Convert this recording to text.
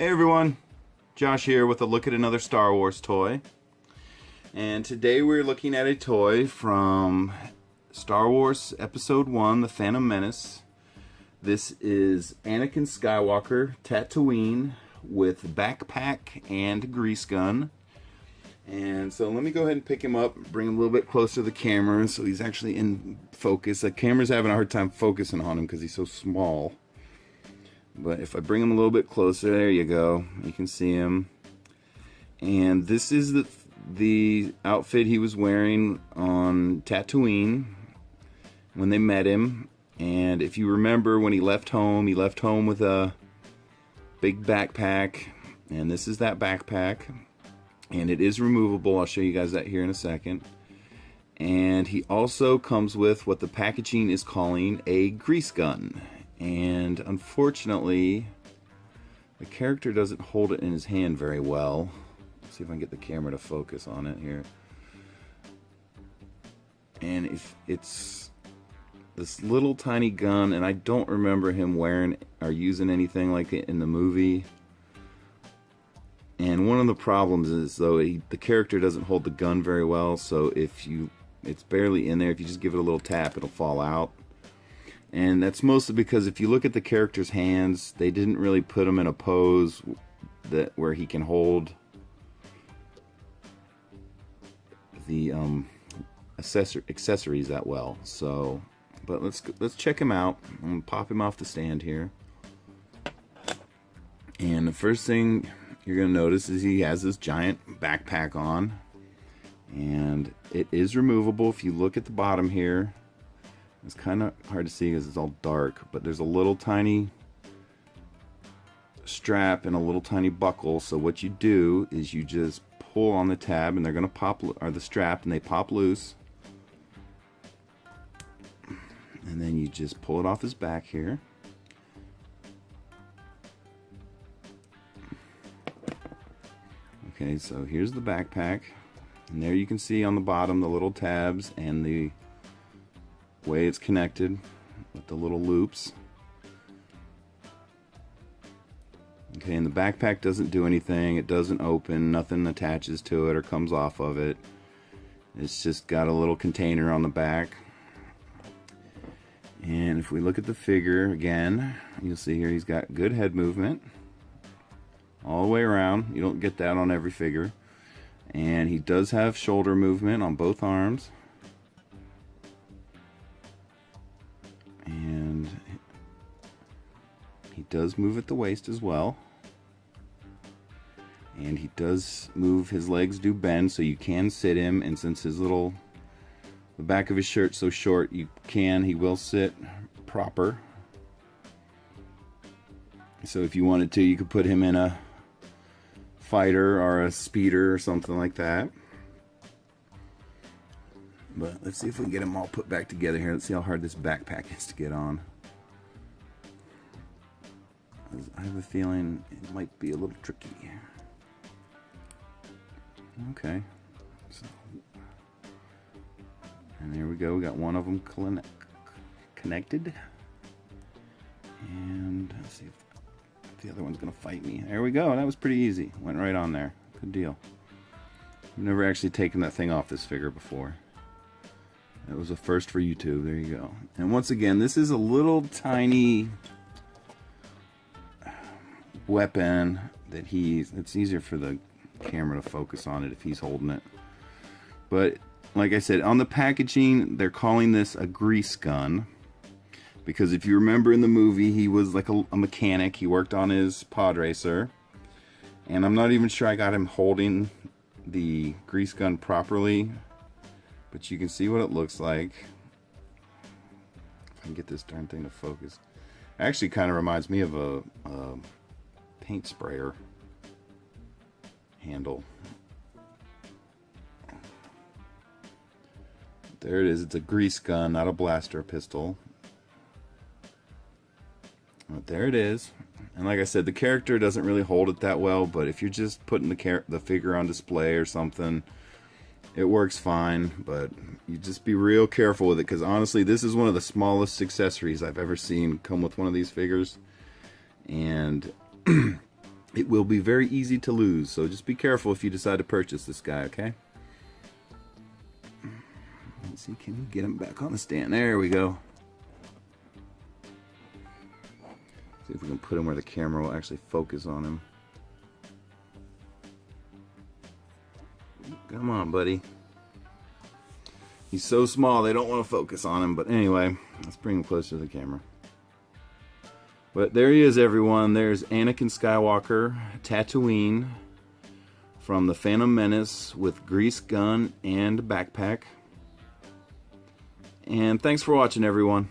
Hey everyone, Josh here with a look at another Star Wars toy. And today we're looking at a toy from Star Wars Episode 1, The Phantom Menace. This is Anakin Skywalker Tatooine with backpack and grease gun. And so let me go ahead and pick him up, bring him a little bit closer to the camera so he's actually in focus. The camera's having a hard time focusing on him because he's so small. But if I bring him a little bit closer, there you go. You can see him. And this is the outfit he was wearing on Tatooine when they met him. And if you remember, when he left home with a big backpack. And this is that backpack. And it is removable. I'll show you guys that here in a second. And he also comes with what the packaging is calling a grease gun. And unfortunately, the character doesn't hold it in his hand very well. Let's see if I can get the camera to focus on it here. And if it's this little tiny gun, and I don't remember him wearing or using anything like it in the movie. And one of the problems is, though, the character doesn't hold the gun very well, so it's barely in there. If you just give it a little tap, it'll fall out. And that's mostly because if you look at the character's hands, they didn't really put him in a pose where he can hold the accessories that well. So, but let's check him out. I'm gonna pop him off the stand here. And the first thing you're gonna notice is he has this giant backpack on, and it is removable. If you look at the bottom here, it's kind of hard to see because it's all dark, but there's a little tiny strap and a little tiny buckle. So what you do is you just pull on the tab, and they're going to pop, or the strap, and they pop loose. And then you just pull it off his back here. Okay, so here's the backpack. And there you can see on the bottom the little tabs and the way it's connected with the little loops. Okay, and the backpack doesn't do anything. It doesn't open. Nothing attaches to it or comes off of it. It's just got a little container on the back. And if we look at the figure again, you'll see here he's got good head movement all the way around. You don't get that on every figure. And he does have shoulder movement on both arms. And he does move at the waist as well. And he does move, his legs do bend, so you can sit him. And since the back of his shirt's so short, he will sit proper. So if you wanted to, you could put him in a fighter or a speeder or something like that. But let's see if we can get them all put back together here. Let's see how hard this backpack is to get on. I have a feeling it might be a little tricky. Okay. So, and there we go. We got one of them connected. And let's see if the other one's going to fight me. There we go. That was pretty easy. Went right on there. Good deal. I've never actually taken that thing off this figure before. That was a first for YouTube. There you go. And once again, this is a little tiny weapon that it's easier for the camera to focus on it if he's holding it. But like I said, on the packaging, they're calling this a grease gun. Because if you remember in the movie, he was like a mechanic. He worked on his pod racer. And I'm not even sure I got him holding the grease gun properly. But you can see what it looks like. If I can get this darn thing to focus. It actually kind of reminds me of a paint sprayer handle. There it is. It's a grease gun, not a blaster pistol. But there it is. And like I said, the character doesn't really hold it that well. But if you're just putting the figure on display or something, it works fine, but you just be real careful with it, because honestly, this is one of the smallest accessories I've ever seen come with one of these figures. And it will be very easy to lose. So just be careful if you decide to purchase this guy, okay? Let's see, can we get him back on the stand? There we go. See if we can put him where the camera will actually focus on him. Come on, buddy. He's so small, they don't want to focus on him. But anyway, let's bring him closer to the camera. But there he is, everyone. There's Anakin Skywalker Tatooine from the Phantom Menace with grease gun and backpack. And thanks for watching, everyone.